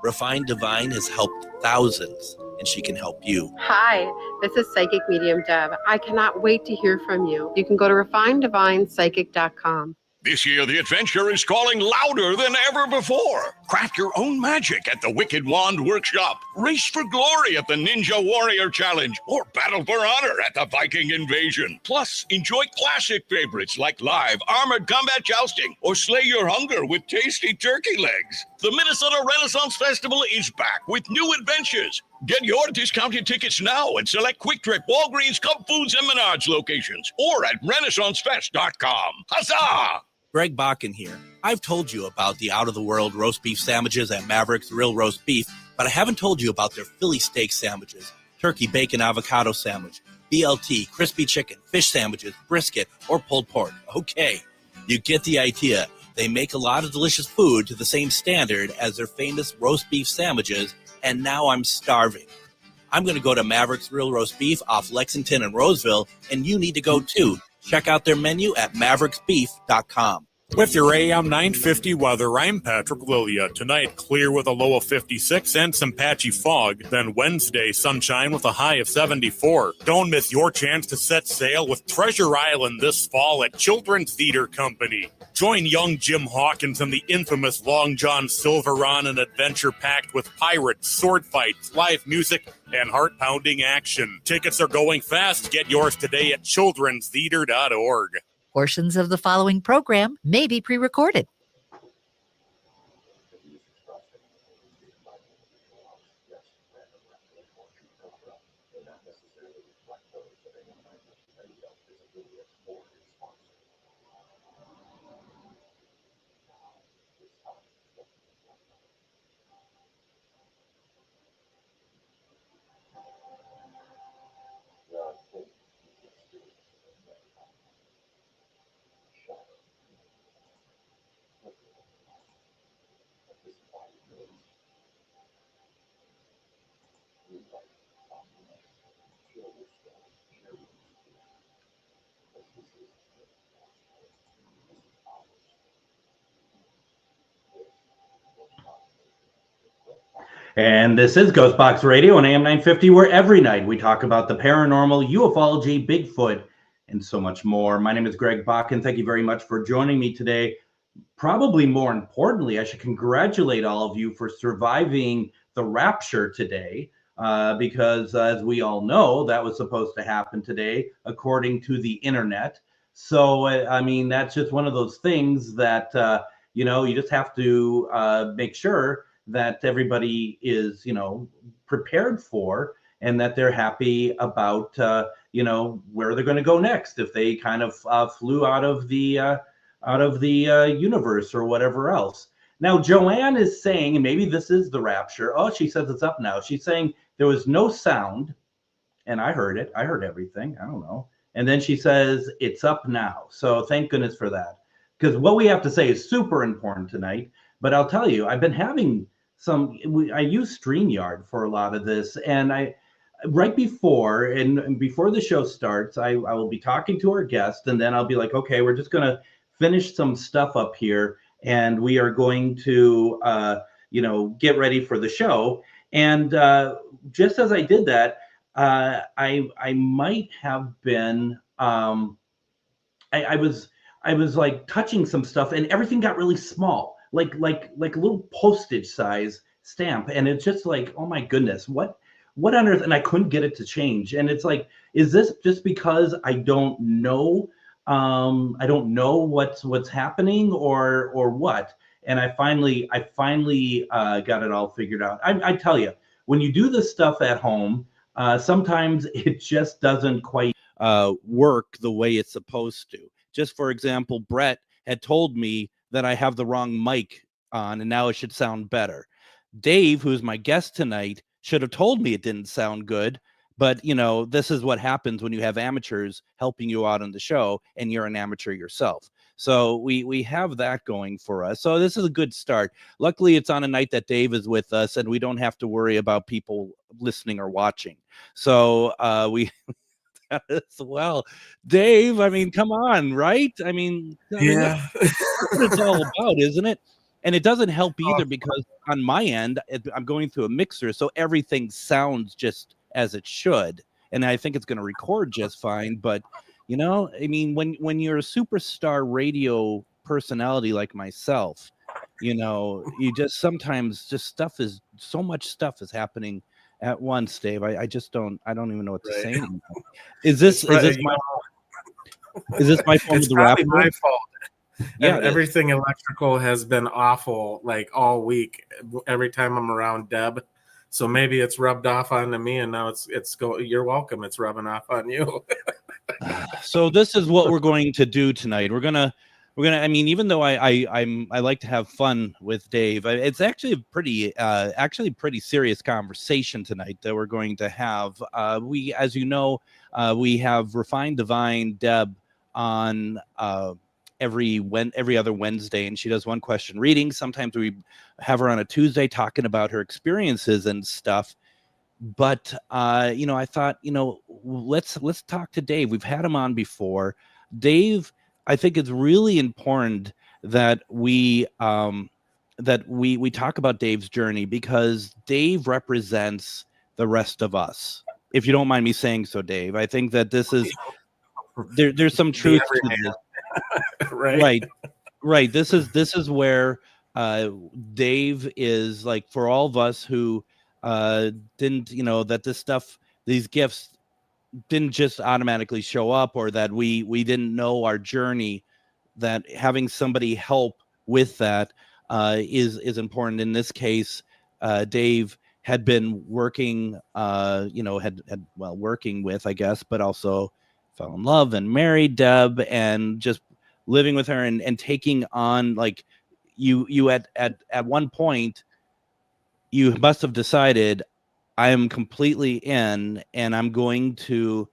Refined Divine has helped thousands, and she can help you. Hi, this is Psychic Medium Deb. I cannot wait to hear from you. You can go to refineddivinepsychic.com. This year, the adventure is calling louder than ever before. Craft your own magic at the Wicked Wand Workshop. Race for glory at the Ninja Warrior Challenge. Or battle for honor at the Viking Invasion. Plus, enjoy classic favorites like live armored combat jousting. Or slay your hunger with tasty turkey legs. The Minnesota Renaissance Festival is back with new adventures. Get your discounted tickets now at select Quick Trip, Walgreens, Cub Foods, and Menards locations. Or at RenaissanceFest.com. Huzzah! Greg Bakun here. I've told you about the out-of-the-world roast beef sandwiches at Maverick's Real Roast Beef, but I haven't told you about their Philly steak sandwiches, turkey bacon avocado sandwich, BLT, crispy chicken, fish sandwiches, brisket, or pulled pork. Okay, you get the idea. They make a lot of delicious food to the same standard as their famous roast beef sandwiches, and now I'm starving. I'm going to go to Maverick's Real Roast Beef off Lexington and Roseville, and you need to go too. Check out their menu at mavericksbeef.com. With your AM 950 weather, I'm Patrick Lilia. Tonight, clear with a low of 56 and some patchy fog. Then Wednesday, sunshine with a high of 74. Don't miss your chance to set sail with Treasure Island this fall at Children's Theater Company. Join young Jim Hawkins and the infamous Long John Silver on an adventure packed with pirates, sword fights, live music, and heart-pounding action. Tickets are going fast. Get yours today at childrenstheater.org. Portions of the following program may be pre-recorded. And this is GhostBox Radio on AM 950, where every night we talk about the paranormal, ufology, Bigfoot, and so much more. My name is Greg Bakun. Thank you very much for joining me today. Probably more importantly, I should congratulate all of you for surviving the rapture today, because as we all know, that was supposed to happen today, according to the internet. So, I mean, that's just one of those things that, you just have to make sure that everybody is, prepared for, and that they're happy about, where they're going to go next if they kind of flew out of the universe or whatever else. Now, Joanne is saying, and maybe this is the rapture. Oh, she says it's up now. She's saying there was no sound, and I heard it. I heard everything. I don't know. And then she says it's up now. So thank goodness for that, because what we have to say is super important tonight. But I'll tell you, I've been having I use StreamYard for a lot of this, and right before the show starts, I will be talking to our guest, and then I'll be like, okay, we're just going to finish some stuff up here, and we are going to, get ready for the show. And just as I did that, I might have been, I was like touching some stuff, and everything got really small. Like a little postage size stamp. And it's just like, oh my goodness, what on earth? And I couldn't get it to change. And it's like, is this just because I don't know? I don't know what's happening or what? And I finally got it all figured out. I tell you, when you do this stuff at home, sometimes it just doesn't quite work the way it's supposed to. Just for example, Brett had told me that I have the wrong mic on, and now it should sound better. Dave, who's my guest tonight, should have told me it didn't sound good, but this is what happens when you have amateurs helping you out on the show, and you're an amateur yourself. So we have that going for us. So this is a good start. Luckily, it's on a night that Dave is with us, and we don't have to worry about people listening or watching. So we as well. Dave, I mean, come on, right? I mean, yeah. That's what it's all about, isn't it? And it doesn't help either because on my end, I'm going through a mixer, so everything sounds just as it should. And I think it's going to record just fine. But, you know, I mean, when you're a superstar radio personality like myself, you know, you just sometimes just so much stuff is happening at once, Dave. I don't even know what to say anymore. Is this my fault? It's probably my fault. Yeah, everything electrical has been awful like all week. Every time I'm around Deb, so maybe it's rubbed off onto me, and now you're welcome. It's rubbing off on you. So this is what we're going to do tonight. We're gonna. I mean, even though I like to have fun with Dave, it's actually a pretty serious conversation tonight that we're going to have. As you know, we have Refined Divine Deb on every other Wednesday, and she does one question reading. Sometimes we have her on a Tuesday talking about her experiences and stuff. But you know, I thought, you know, let's talk to Dave. We've had him on before. Dave, I think it's really important that we talk about Dave's journey, because Dave represents the rest of us. If you don't mind me saying so, Dave, I think that this is there's some truth to this. Right. This is where Dave is, like, for all of us who didn't, you know, that these gifts didn't just automatically show up, or that we didn't know our journey, that having somebody help with that is important. In this case, Dave had been working, working with, I guess, but also fell in love and married Deb, and just living with her and taking on, like, you at one point, you must have decided, I am completely in, and I'm going to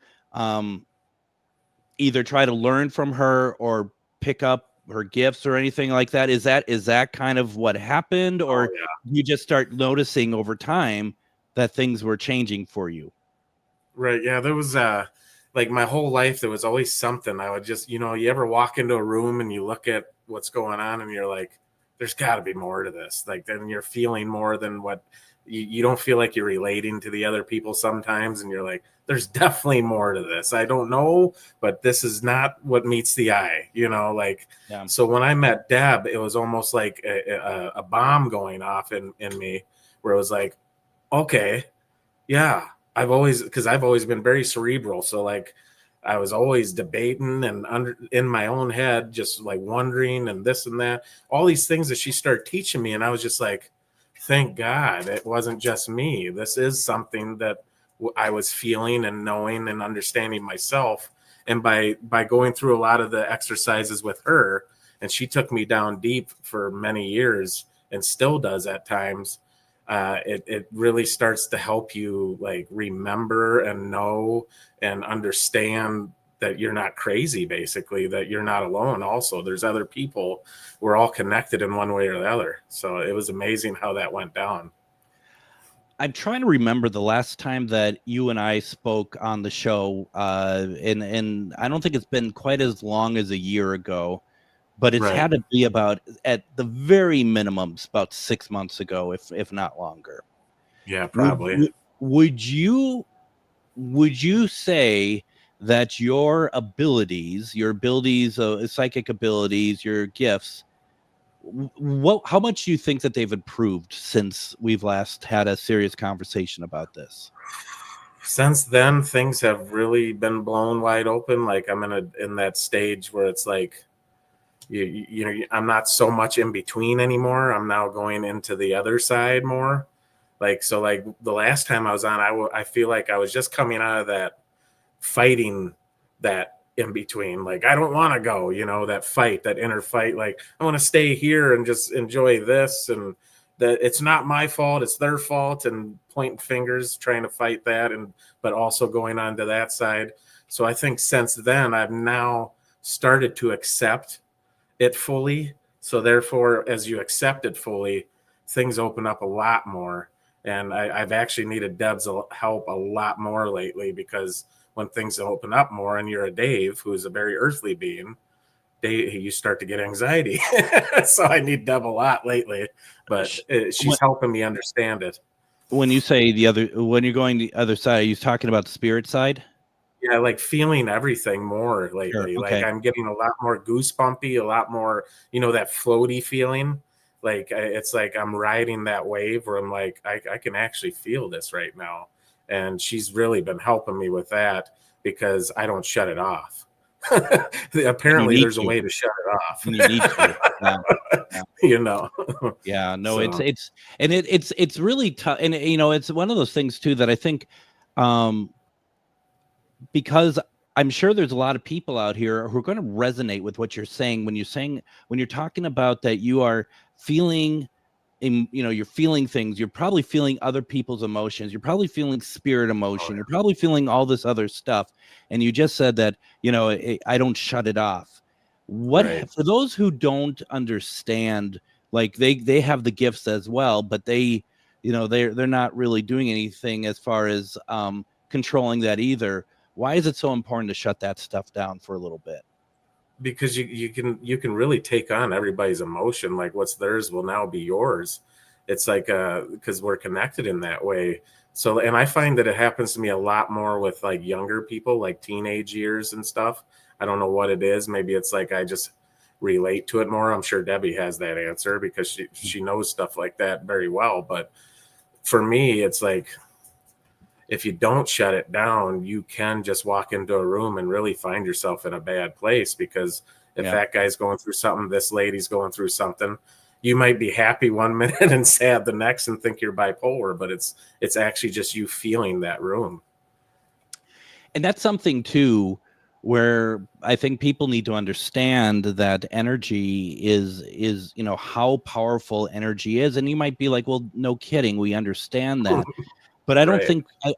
either try to learn from her or pick up her gifts or anything like that. Is that kind of what happened, or you just start noticing over time that things were changing for you? Right. Yeah. There was like my whole life, there was always something. I would just, you know, you ever walk into a room and you look at what's going on and you're like, there's got to be more to this. Like, then you're feeling more than what you don't feel like you're relating to the other people sometimes. And you're like, there's definitely more to this. I don't know, but this is not what meets the eye, you know, like, So when I met Deb, it was almost like a bomb going off in me, where it was like, okay, yeah, I've always been very cerebral. So, like, I was always debating and in my own head, just like wondering and this and that, all these things that she started teaching me. And I was just like, thank God it wasn't just me. This is something that I was feeling and knowing and understanding myself. And by going through a lot of the exercises with her, and she took me down deep for many years and still does at times, it really starts to help you, like, remember and know and understand that you're not crazy, basically, that you're not alone. Also, there's other people. We're all connected in one way or the other. So it was amazing how that went down. I'm trying to remember the last time that you and I spoke on the show, and I don't think it's been quite as long as a year ago, but it's had to be about, at the very minimum, about 6 months ago, if not longer. Yeah, probably. Would you say that your abilities, psychic abilities, your gifts, how much do you think that they've improved since we've last had a serious conversation about this? Since then, things have really been blown wide open. Like, I'm in that stage where it's like, you know, I'm not so much in between anymore. I'm now going into the other side more. Like, so, like, the last time I was on, I feel like I was just coming out of that fighting, that in between. Like, I don't want to go, you know, that fight, that inner fight. Like, I want to stay here and just enjoy this, and that it's not my fault, it's their fault, and pointing fingers, trying to fight that, but also going on to that side. So I think since then, I've now started to accept it fully. So therefore, as you accept it fully, things open up a lot more. And I've actually needed Deb's help a lot more lately, because when things open up more and you're a Dave, who's a very earthly being, you start to get anxiety. So I need Deb a lot lately, but she's helping me understand it. When you say when you're going the other side, are you talking about the spirit side? Yeah, like feeling everything more lately. Sure, okay. Like I'm getting a lot more goosebumpy, a lot more, that floaty feeling. Like it's like I'm riding that wave where I'm like, I can actually feel this right now. And she's really been helping me with that because I don't shut it off. Apparently there's a way to shut it off. And you need to. Yeah. Yeah, no, so. It's really tough. And it's one of those things too that I think because I'm sure there's a lot of people out here who are going to resonate with what you're saying when you're talking about that you are feeling you're feeling things, you're probably feeling other people's emotions, you're probably feeling spirit emotion, you're probably feeling all this other stuff. And you just said that, I don't shut it off. For those who don't understand, like they have the gifts as well, but they're not really doing anything as far as controlling that either. Why is it so important to shut that stuff down for a little bit? Because you can really take on everybody's emotion. Like what's theirs will now be yours. It's like because we're connected in that way. So, and I find that it happens to me a lot more with like younger people, like teenage years and stuff. I don't know what it is. Maybe it's like I just relate to it more. I'm sure Debbie has that answer because she knows stuff like that very well. But for me, it's like if you don't shut it down, you can just walk into a room and really find yourself in a bad place, because if that guy's going through something, this lady's going through something, you might be happy one minute and sad the next and think you're bipolar, but it's actually just you feeling that room. And that's something too, where I think people need to understand that energy is how powerful energy is. And you might be like, well, no kidding, we understand that. But I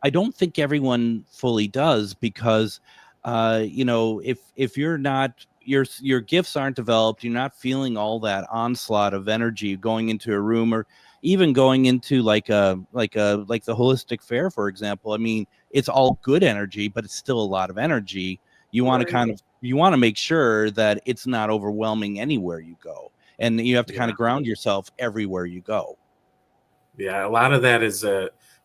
don't think everyone fully does, because if you're not, your gifts aren't developed, you're not feeling all that onslaught of energy going into a room, or even going into like the holistic fair, for example. I mean, it's all good energy, but it's still a lot of energy. You want to you want to make sure that it's not overwhelming anywhere you go, and you have to kind of ground yourself everywhere you go. Yeah, a lot of that is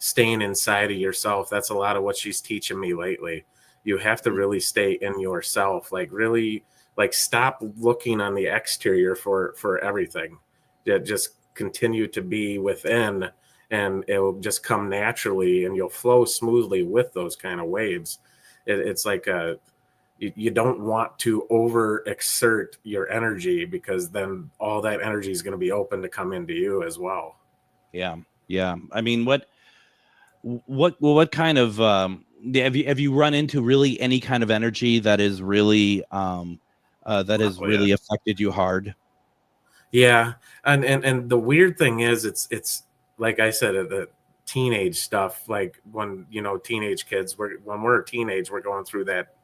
staying inside of yourself. That's a lot of what she's teaching me lately. You have to really stay in yourself, like really, like stop looking on the exterior for everything. Just continue to be within, and it'll just come naturally, and you'll flow smoothly with those kind of waves. It's like you don't want to overexert your energy, because then all that energy is going to be open to come into you as well. Yeah. I mean, what kind of have you run into really any kind of energy that is really really affected you hard? Yeah, and the weird thing is, it's like I said, the teenage stuff. Like when teenage kids, when we're a teenage, we're going through that.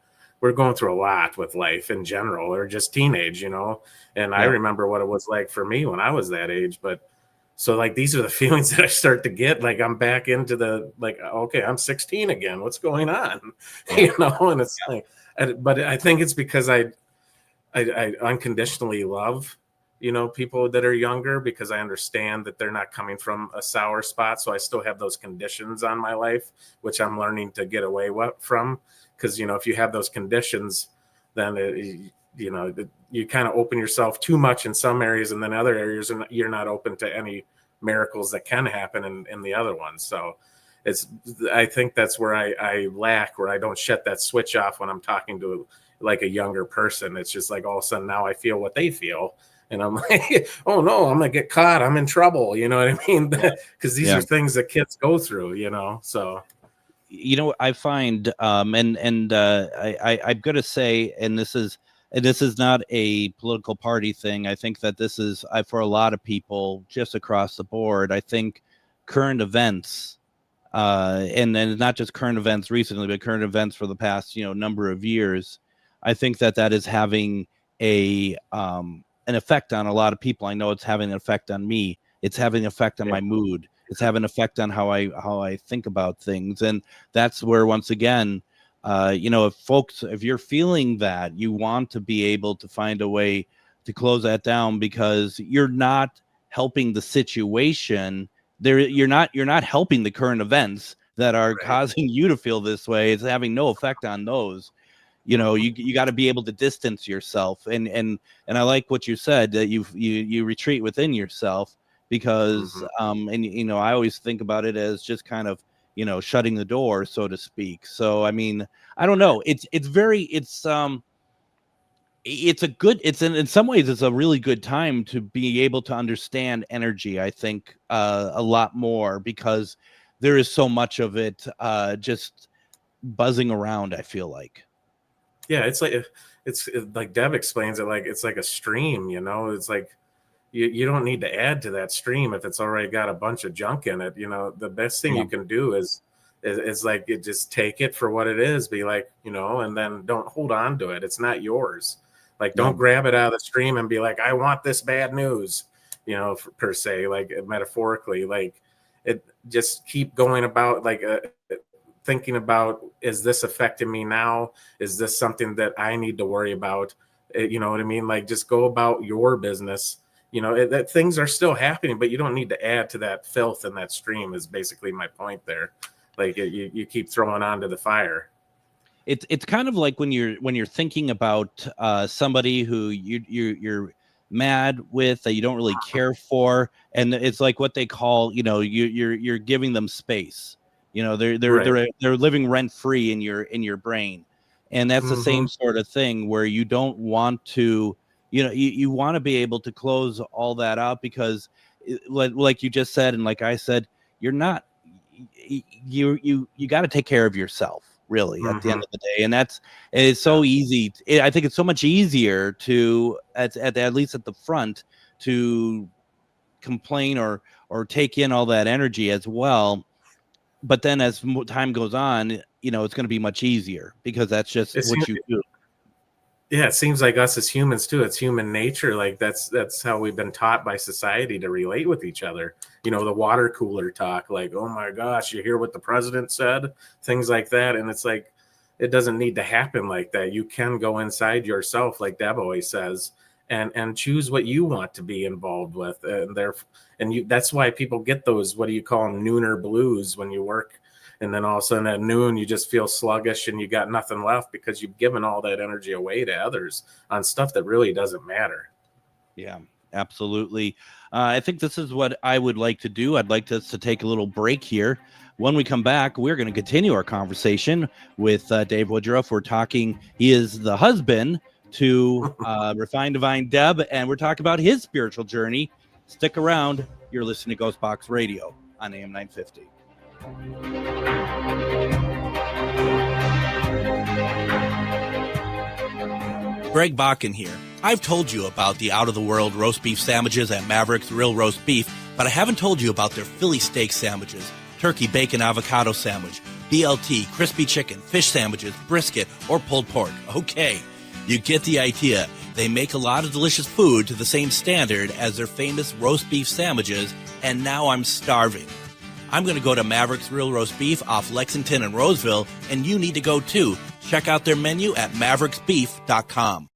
We're going through a lot with life in general, or just teenage, And I remember what it was like for me when I was that age, but. So like, these are the feelings that I start to get. Like I'm back into okay, I'm 16 again. What's going on? And it's like, but I think it's because I unconditionally love, people that are younger, because I understand that they're not coming from a sour spot. So I still have those conditions on my life, which I'm learning to get away from. Because, if you have those conditions, then you kind of open yourself too much in some areas, and then other areas, and you're not open to any miracles that can happen in the other ones. So I think that's where I lack, where I don't shut that switch off when I'm talking to like a younger person. It's just like all of a sudden now I feel what they feel. And I'm like, oh no, I'm going to get caught. I'm in trouble. You know what I mean? Because these are things that kids go through, so. I find, I'm going to say, and this is not a political party thing. I think that this is for a lot of people just across the board. I think current events, and not just current events recently, but current events for the past, number of years, I think that is having an effect on a lot of people. I know it's having an effect on me. It's having an effect on my mood. It's having an effect on how I think about things. And that's where, once again, if you're feeling that, you want to be able to find a way to close that down, because you're not helping the situation there. You're not helping the current events that are causing you to feel this way. It's having no effect on those. You got to be able to distance yourself, and I like what you said, that you retreat within yourself, because I always think about it as just kind of shutting the door, so to speak. So I mean, I don't know, in some ways it's a really good time to be able to understand energy, I think, a lot more, because there is so much of it just buzzing around, I feel like. Yeah, it's like Deb explains it, like it's like a stream, it's like you don't need to add to that stream if it's already got a bunch of junk in it. The best thing you can do is like, just take it for what it is, be like, and then don't hold on to it. It's not yours. Like, don't grab it out of the stream and be like, I want this bad news, per se, like metaphorically, like it, just keep going about, like, thinking about, is this affecting me now? Is this something that I need to worry about? You know what I mean? Like, just go about your business. That things are still happening, but you don't need to add to that filth in that stream, is basically my point there. Like, you keep throwing onto the fire. It's kind of like when you're thinking about somebody who you're mad with, that you don't really care for, and it's like what they call, you're giving them space. They're living rent free in your brain, and that's the same sort of thing, where you don't want to, you want to be able to close all that out, because like you just said, and like I said, you got to take care of yourself, really, at the end of the day. And it's so easy. I think it's so much easier to at least at the front, to complain or take in all that energy as well. But then as time goes on, it's going to be much easier, because that's just what you do. Yeah, it seems like us as humans too. It's human nature. Like, that's how we've been taught by society to relate with each other. The water cooler talk, like, oh my gosh, you hear what the president said, things like that. And it's like, it doesn't need to happen like that. You can go inside yourself, like Deb always says, and choose what you want to be involved with. And that's why people get those, what do you call them, nooner blues, when you work. And then all of a sudden at noon, you just feel sluggish and you got nothing left, because you've given all that energy away to others on stuff that really doesn't matter. Yeah, absolutely. I think this is what I would like to do. I'd like us to take a little break here. When we come back, we're going to continue our conversation with Dave Woodruff. He is the husband to Refined Divine Deb, and we're talking about his spiritual journey. Stick around. You're listening to GhostBox Radio on AM 950. Greg Bakun here. I've told you about the out-of-the-world roast beef sandwiches at Maverick's Real Roast Beef, but I haven't told you about their Philly steak sandwiches, turkey bacon avocado sandwich, BLT, crispy chicken, fish sandwiches, brisket, or pulled pork. Okay, you get the idea. They make a lot of delicious food to the same standard as their famous roast beef sandwiches, and now I'm starving. I'm going to go to Maverick's Real Roast Beef off Lexington and Roseville, and you need to go too. Check out their menu at mavericksbeef.com.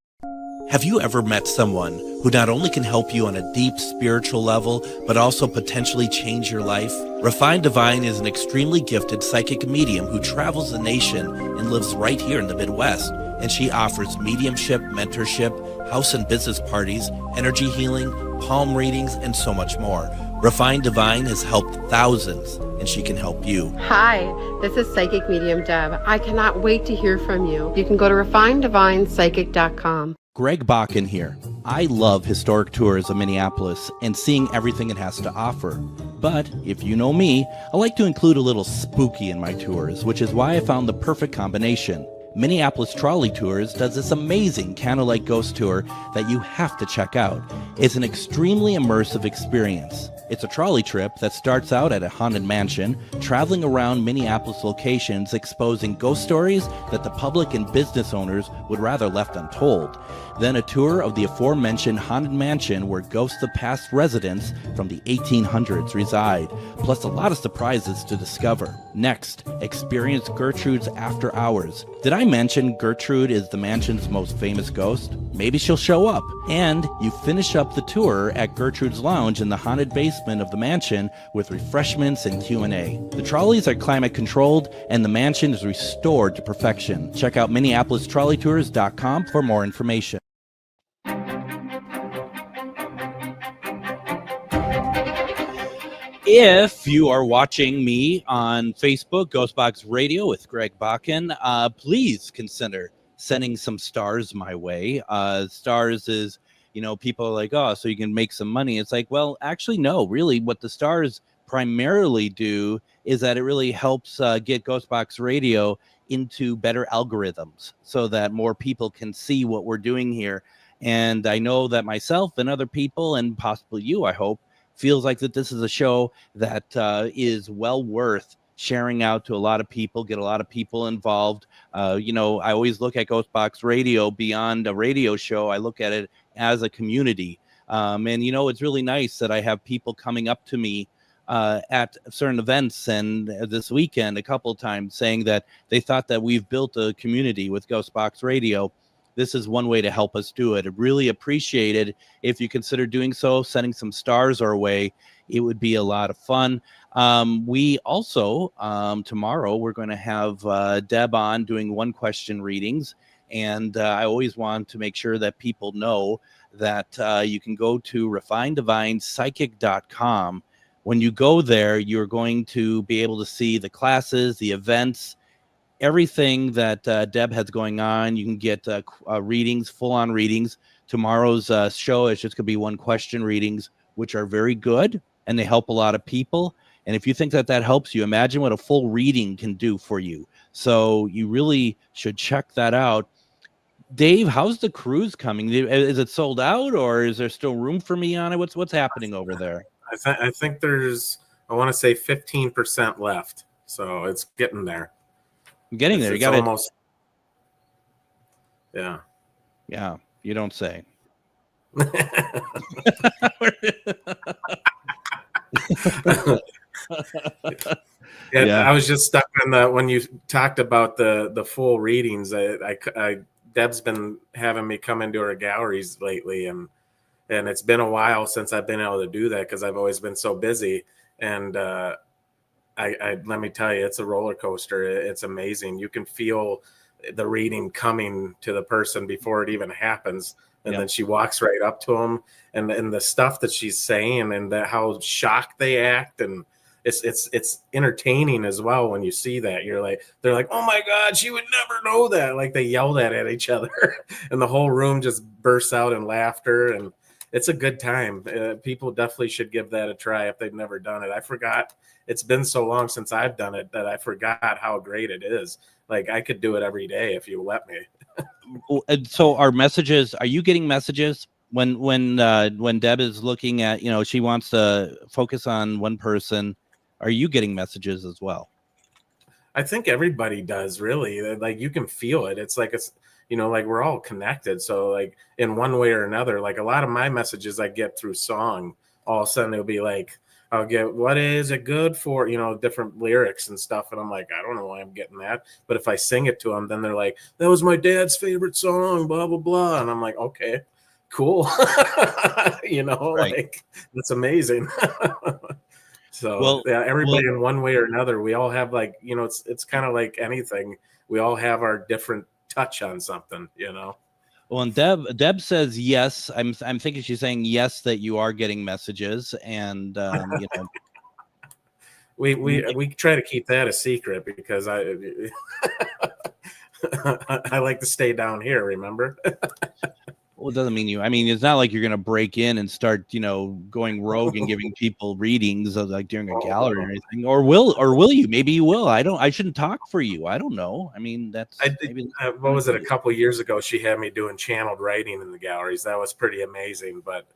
Have you ever met someone who not only can help you on a deep spiritual level, but also potentially change your life? Refined Divine is an extremely gifted psychic medium who travels the nation and lives right here in the Midwest. And she offers mediumship, mentorship, house and business parties, energy healing, palm readings, and so much more. Refined Divine has helped thousands, and she can help you. Hi, this is Psychic Medium Deb. I cannot wait to hear from you. You can go to refineddivinepsychic.com. Greg Bakun here. I love historic tours of Minneapolis and seeing everything it has to offer. But if you know me, I like to include a little spooky in my tours, which is why I found the perfect combination. Minneapolis Trolley Tours does this amazing candlelight ghost tour that you have to check out. It's an extremely immersive experience. It's a trolley trip that starts out at a haunted mansion, traveling around Minneapolis locations exposing ghost stories that the public and business owners would rather left untold. Then a tour of the aforementioned haunted mansion where ghosts of past residents from the 1800s reside, plus a lot of surprises to discover. Next, experience Gertrude's After Hours. Did I mention Gertrude is the mansion's most famous ghost? Maybe she'll show up. And you finish up the tour at Gertrude's Lounge in the haunted basement of the mansion with refreshments and Q&A. The trolleys are climate controlled and the mansion is restored to perfection. Check out MinneapolisTrolleyTours.com for more information. If you are watching me on Facebook, GhostBox Radio with Greg Bakun, please consider sending some stars my way. Stars is, people are like, oh, so you can make some money. It's like, well, actually, no, really what the stars primarily do is that it really helps get GhostBox Radio into better algorithms so that more people can see what we're doing here. And I know that myself and other people, and possibly you, I hope, feels like that this is a show that is well worth sharing out to a lot of people, get a lot of people involved. I always look at GhostBox Radio beyond a radio show. I look at it as a community. And it's really nice that I have people coming up to me at certain events and this weekend a couple of times saying that they thought that we've built a community with GhostBox Radio. This is one way to help us do it. I really appreciate it. If you consider doing so, sending some stars our way, it would be a lot of fun. We also, tomorrow, we're going to have Deb on doing one question readings. And I always want to make sure that people know that you can go to refinedivinepsychic.com. When you go there, you're going to be able to see the classes, the events, everything that Deb has going on. You can get readings, full-on readings. Tomorrow's show is just going to be one question readings, which are very good, and they help a lot of people. And if you think that helps you, imagine what a full reading can do for you. So you really should check that out. Dave, how's the cruise coming? Is it sold out, or is there still room for me on it? What's happening over there? I think there's, I want to say 15% left. So it's getting there. Getting there. You got almost. Yeah. Yeah. You don't say. Yeah. I was just stuck on when you talked about the full readings. Deb's been having me come into her galleries lately, and it's been a while since I've been able to do that because I've always been so busy. And I let me tell you, it's a roller coaster. It's amazing. You can feel the reading coming to the person before it even happens. And then she walks right up to them, and the stuff that she's saying and how shocked they act. And it's entertaining as well. When you see that, they're like, oh my God, she would never know that. Like they yell that at each other and the whole room just bursts out in laughter. And it's a good time. People definitely should give that a try if they've never done it. I forgot. It's been so long since I've done it that I forgot how great it is. Like I could do it every day if you let me. So are you getting messages when Deb is looking at, she wants to focus on one person? Are you getting messages as well? I think everybody does, really. Like you can feel it. It's like, like we're all connected. So like in one way or another, like a lot of my messages I get through song, all of a sudden it'll be like, I'll get, what is it good for? Different lyrics and stuff. And I'm like, I don't know why I'm getting that. But if I sing it to them, then they're like, that was my dad's favorite song, blah, blah, blah. And I'm like, okay, cool. Right. Like that's amazing. So everybody in one way or another, we all have like, it's kind of like anything. We all have our different touch on something, Well, and Deb says yes. I'm thinking she's saying yes that you are getting messages, and we try to keep that a secret because I like to stay down here. Remember? Well, it doesn't mean you. I mean, it's not like you're going to break in and start, going rogue and giving people readings like during a gallery or anything. Or will you? Maybe you will. I shouldn't talk for you. I don't know. I mean, what was it? A couple of years ago, she had me doing channeled writing in the galleries. That was pretty amazing. But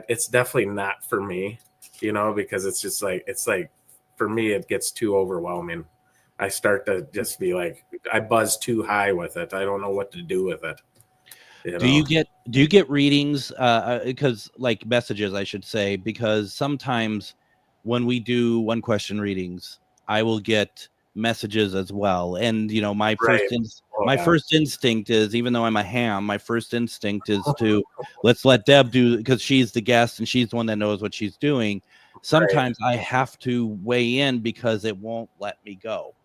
it's definitely not for me. because it's just like, for me, it gets too overwhelming. I start to just be like, I buzz too high with it. I don't know what to do with it. Do you get readings, because like messages, I should say, because sometimes when we do one question readings, I will get messages as well. And my first instinct is, even though I'm a ham, my first instinct is to let's let Deb do, because she's the guest and she's the one that knows what she's doing. Sometimes I have to weigh in because it won't let me go.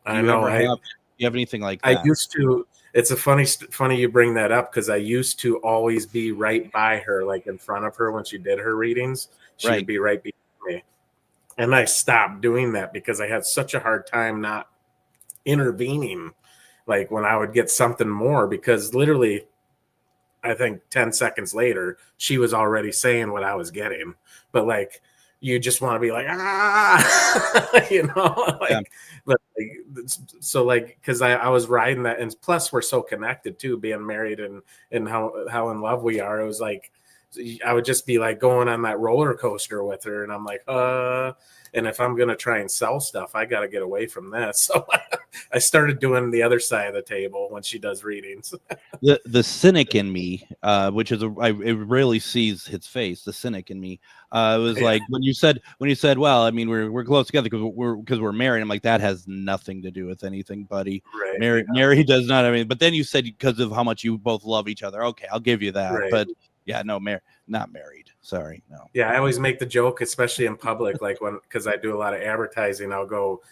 Do you have anything like that? I used to. It's a funny you bring that up, because I used to always be right by her, like in front of her when she did her readings. She would be right behind me. And I stopped doing that because I had such a hard time not intervening, like when I would get something more, because literally, I think 10 seconds later, she was already saying what I was getting. But like, you just want to be like, but so like, because I was riding that, and plus we're so connected too, being married and how in love we are. It was like, I would just be like going on that roller coaster with her, and I'm like, and if I'm gonna try and sell stuff, I got to get away from this. So I started doing the other side of the table when she does readings. The cynic in me, which is it rarely sees his face. The cynic in me, was like when you said, well, I mean, we're close together because we're married. I'm like, that has nothing to do with anything, buddy. Right. Mary does not. I mean, but then you said because of how much you both love each other. Okay, I'll give you that. Right. But yeah, no, not married. Sorry, no. Yeah, I always make the joke, especially in public, like because I do a lot of advertising, I'll go,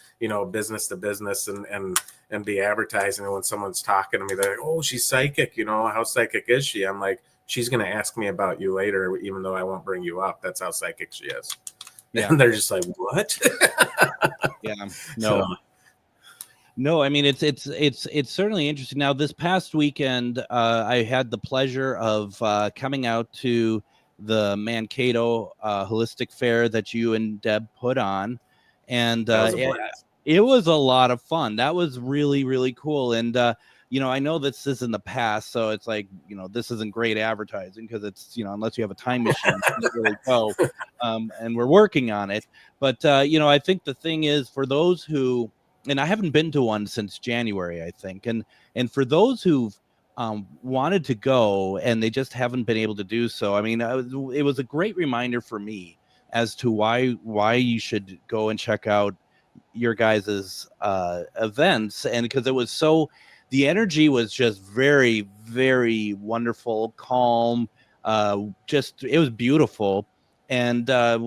business to business and be advertising. And when someone's talking to me, they're like, "Oh, she's psychic. How psychic is she?" I'm like, "She's going to ask me about you later, even though I won't bring you up. That's how psychic she is." Yeah. And they're just like, "What?" Yeah, no. So, no, I mean, it's certainly interesting. Now, this past weekend, I had the pleasure of coming out to the Mankato Holistic Fair that you and Deb put on, and it was a lot of fun. That was really, really cool. And I know this is in the past, so it's like, this isn't great advertising because it's, unless you have a time machine, you can't really go. And we're working on it. But I think the thing is, for those who, and I haven't been to one since January, I think. And for those who've wanted to go and they just haven't been able to do so, I mean, it was a great reminder for me as to why you should go and check out your guys's events. And because it was the energy was just very, very wonderful, calm, it was beautiful. And a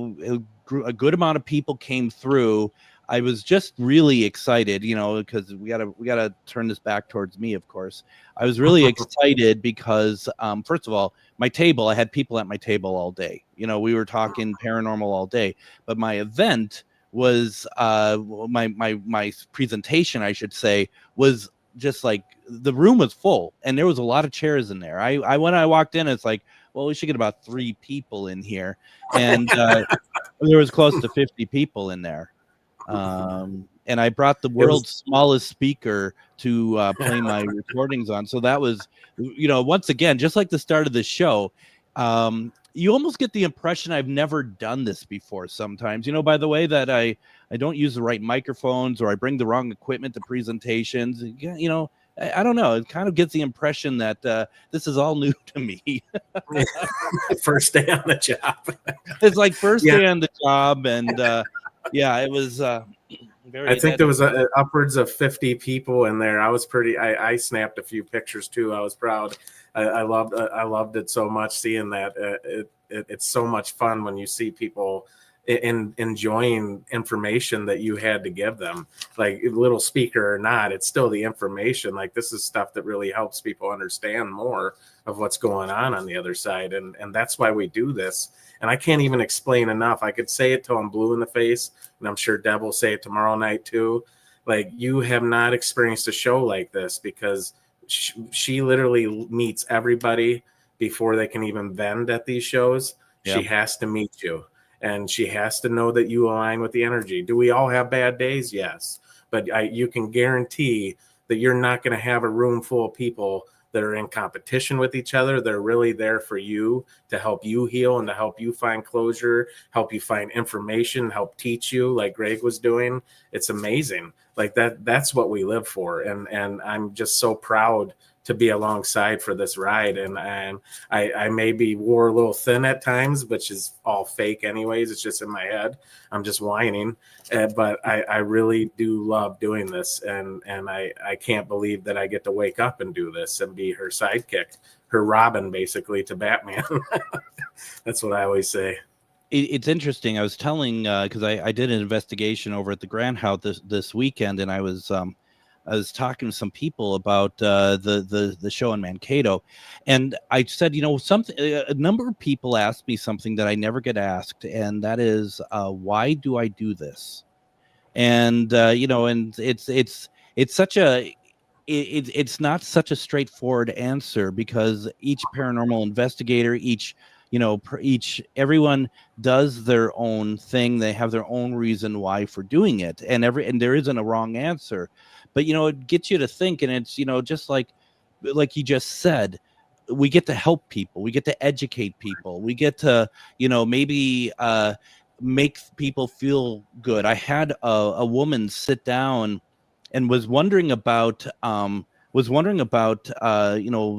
good amount of people came through. I was just really excited, because we gotta turn this back towards me, of course. I was really excited because, first of all, my table, I had people at my table all day. We were talking paranormal all day, but my event was, my presentation, I should say, was just like, the room was full and there was a lot of chairs in there. When I walked in, it's like, well, we should get about 3 people in here. And there was close to 50 people in there. And I brought the world's smallest speaker to play my recordings on. So that was, once again, just like the start of the show, you almost get the impression I've never done this before sometimes, by the way, that I don't use the right microphones or I bring the wrong equipment to presentations. I don't know. It kind of gets the impression that this is all new to me. First day on the job. It's like first day on the job. And it was very. I think there was upwards of 50 people in there. I was I snapped a few pictures too. I was proud. I loved it so much, seeing that. It's so much fun when you see people enjoying information that you had to give them, like little speaker or not, it's still the information. Like, this is stuff that really helps people understand more of what's going on the other side. And that's why we do this. And I can't even explain enough. I could say it till I'm blue in the face, and I'm sure Deb will say it tomorrow night too. Like, you have not experienced a show like this, because she literally meets everybody before they can even vend at these shows. She has to meet you. And she has to know that you align with the energy. Do we all have bad days? Yes. But you can guarantee that you're not going to have a room full of people that are in competition with each other. They're really there for you to help you heal and to help you find closure, help you find information, help teach you like Greg was doing. It's amazing. Like that's what we live for. And I'm just so proud to be alongside for this ride. And I maybe wore a little thin at times, which is all fake anyways. It's just in my head. I'm just whining. But I really do love doing this. And I can't believe that I get to wake up and do this and be her sidekick, her Robin, basically, to Batman. That's what I always say. It's interesting. I was telling, because I did an investigation over at the Grand House this weekend, and I was talking to some people about the show in Mankato, and I said, something. A number of people asked me something that I never get asked, and that is, why do I do this? And and it's such a it's not such a straightforward answer, because each paranormal investigator, everyone does their own thing. They have their own reason why for doing it, and there isn't a wrong answer. But it gets you to think, and it's just like you just said, we get to help people, we get to educate people, we get to maybe make people feel good. I had a woman sit down and was wondering about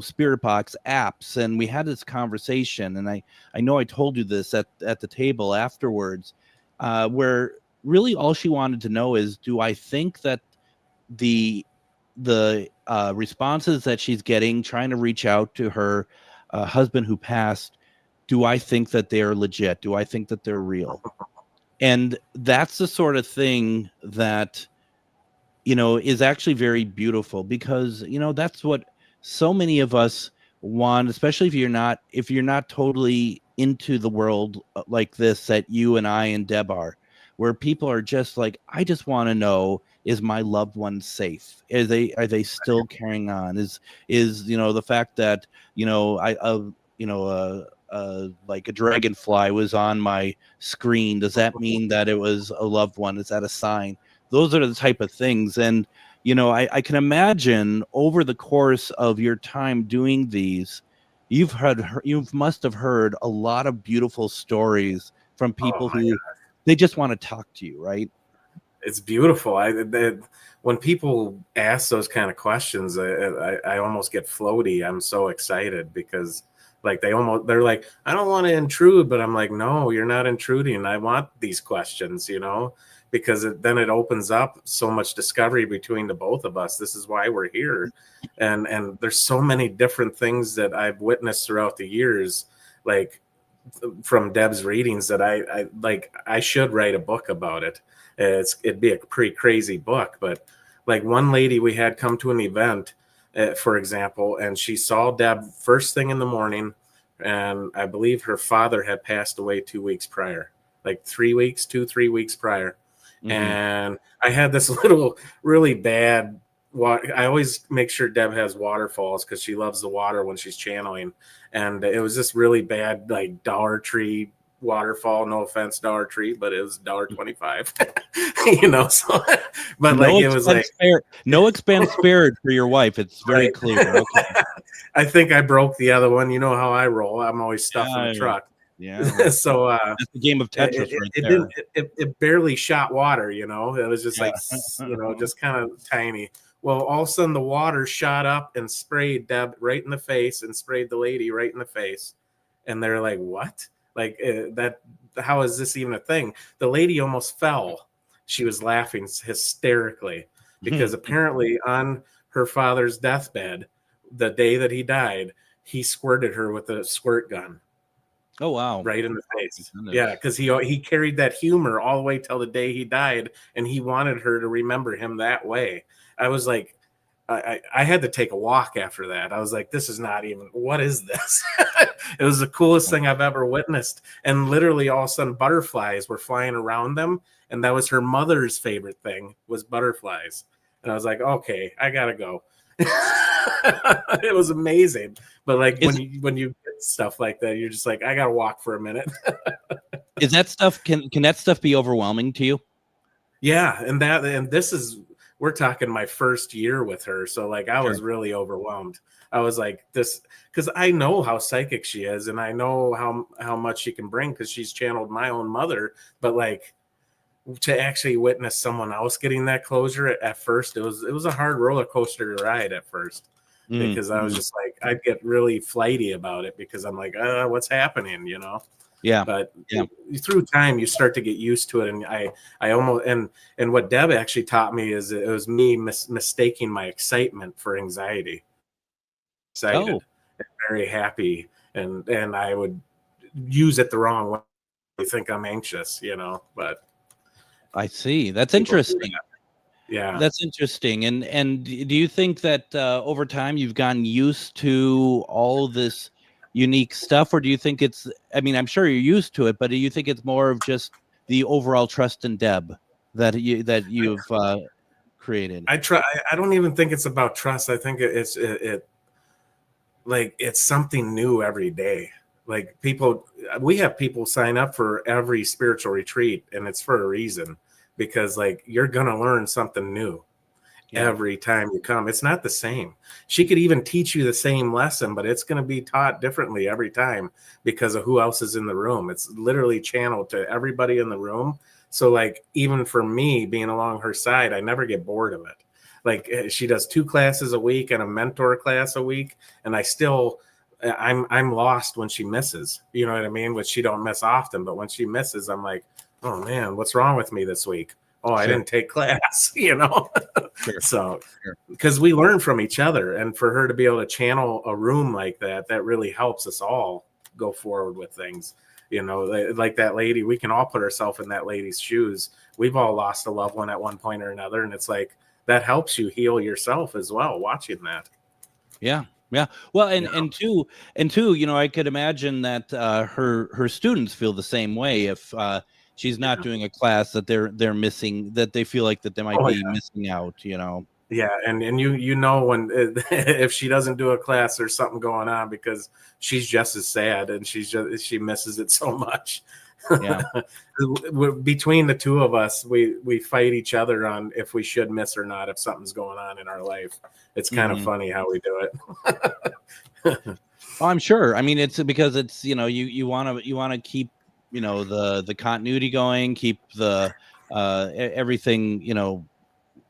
spirit box apps, and we had this conversation, and I know I told you this at the table afterwards, where really all she wanted to know is, do I think that the responses that she's getting trying to reach out to her husband who passed, do I think that they're legit? Do I think that they're real? And that's the sort of thing that is actually very beautiful, because that's what so many of us want, especially if you're not totally into the world like this that you and I and Deb are, where people are just like, I just want to know, is my loved one safe? Are they still carrying on? Is the fact that like a dragonfly was on my screen, does that mean that it was a loved one? Is that a sign? Those are the type of things. And I can imagine over the course of your time doing these, you must have heard a lot of beautiful stories from people who they just want to talk to you, right? It's beautiful. When people ask those kind of questions, I almost get floaty. I'm so excited, because they're like, I don't want to intrude, but I'm like, no, you're not intruding. I want these questions, because then it opens up so much discovery between the both of us. This is why we're here. And there's so many different things that I've witnessed throughout the years, like from Deb's readings, that I should write a book about it. It'd be a pretty crazy book, but like one lady we had come to an event, for example, and she saw Deb first thing in the morning, and I believe her father had passed away 2 weeks prior, like 3 weeks prior. Mm-hmm. And I had this little really bad I always make sure Deb has waterfalls, because she loves the water when she's channeling, and it was this really bad like Dollar Tree waterfall. No offense, Dollar Tree, but it was $1.25. So but like it was like no expense spared for your wife. It's very clear. Okay. I think I broke the other one. You know how I roll. I'm always stuffing the truck. Yeah. So that's the game of Tetris it barely shot water, it was just like just kind of tiny. Well, all of a sudden the water shot up and sprayed Deb right in the face, and sprayed the lady right in the face. And they're like, what? Like how is this even a thing? The lady almost fell. She was laughing hysterically, because apparently on her father's deathbed, the day that he died, he squirted her with a squirt gun. Oh, wow. Right in the face. Yeah, because he carried that humor all the way till the day he died, and he wanted her to remember him that way. I was like, I had to take a walk after that. I was like, this is not even, what is this? It was the coolest thing I've ever witnessed. And literally all of a sudden butterflies were flying around them. And that was her mother's favorite thing, was butterflies. And I was like, okay, I gotta go. It was amazing. But like when you get stuff like that, you're just like, I gotta walk for a minute. Is that stuff, can that stuff be overwhelming to you? Yeah, and this is we're talking my first year with her. So like I was really overwhelmed. I was like this, because I know how psychic she is, and I know how much she can bring, because she's channeled my own mother. But like, to actually witness someone else getting that closure at first, it was a hard roller coaster to ride at first, because I was just like, I'd get really flighty about it, because I'm like, what's happening, you know? Yeah. But through time, you start to get used to it. And I almost, and what Deb actually taught me is it was me mistaking my excitement for anxiety. Excited, and very happy. And I would use it the wrong way. I think I'm anxious, you know, but. I see. That's interesting. Yeah. That's interesting. And do you think that over time you've gotten used to all this unique stuff, or do you think it's, I mean, I'm sure you're used to it, but do you think it's more of just the overall trust in Deb that you've created? I don't even think it's about trust. I think it's something new every day. Like we have people sign up for every spiritual retreat, and it's for a reason, because like you're going to learn something new every time you come. It's not the same. She could even teach you the same lesson, but it's going to be taught differently every time because of who else is in the room. It's literally channeled to everybody in the room. So like, even for me being along her side, I never get bored of it. Like she does 2 classes a week and a mentor class a week. And I'm lost when she misses, you know what I mean? Which she don't miss often, but when she misses, I'm like, oh man, what's wrong with me this week? Oh, I didn't take class, you know? So, because we learn from each other, and for her to be able to channel a room like that really helps us all go forward with things. You know, like that lady, we can all put ourselves in that lady's shoes. We've all lost a loved one at one point or another. And it's like, that helps you heal yourself as well, watching that. Yeah. Yeah. Well, and two, you know, I could imagine that her students feel the same way if she's not doing a class that they're missing, that they feel like that they might be missing out, you know. Yeah, and you know when if she doesn't do a class, there's something going on, because she's just as sad, and she misses it so much. Yeah. Between the two of us, we fight each other on if we should miss or not, if something's going on in our life. It's kind of funny how we do it. Well, I'm sure. I mean, it's because it's, you know, you want to keep, you know, the continuity going, keep the everything, you know,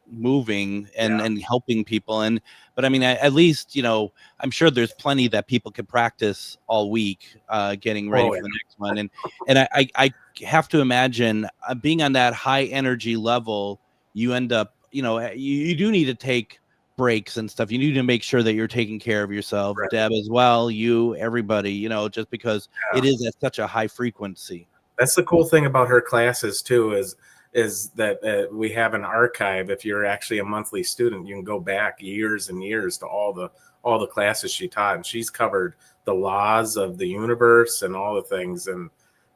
moving and helping people. But I mean, at least, you know, I'm sure there's plenty that people can practice all week, getting ready for the next one. And I have to imagine being on that high energy level, you end up, you know, you do need to take breaks and stuff. You need to make sure that you're taking care of yourself, Deb, as well. Everybody, you know, just because it is at such a high frequency. That's the cool thing about her classes too, is that we have an archive. If you're actually a monthly student, you can go back years and years to all the classes she taught, and she's covered the laws of the universe and all the things, and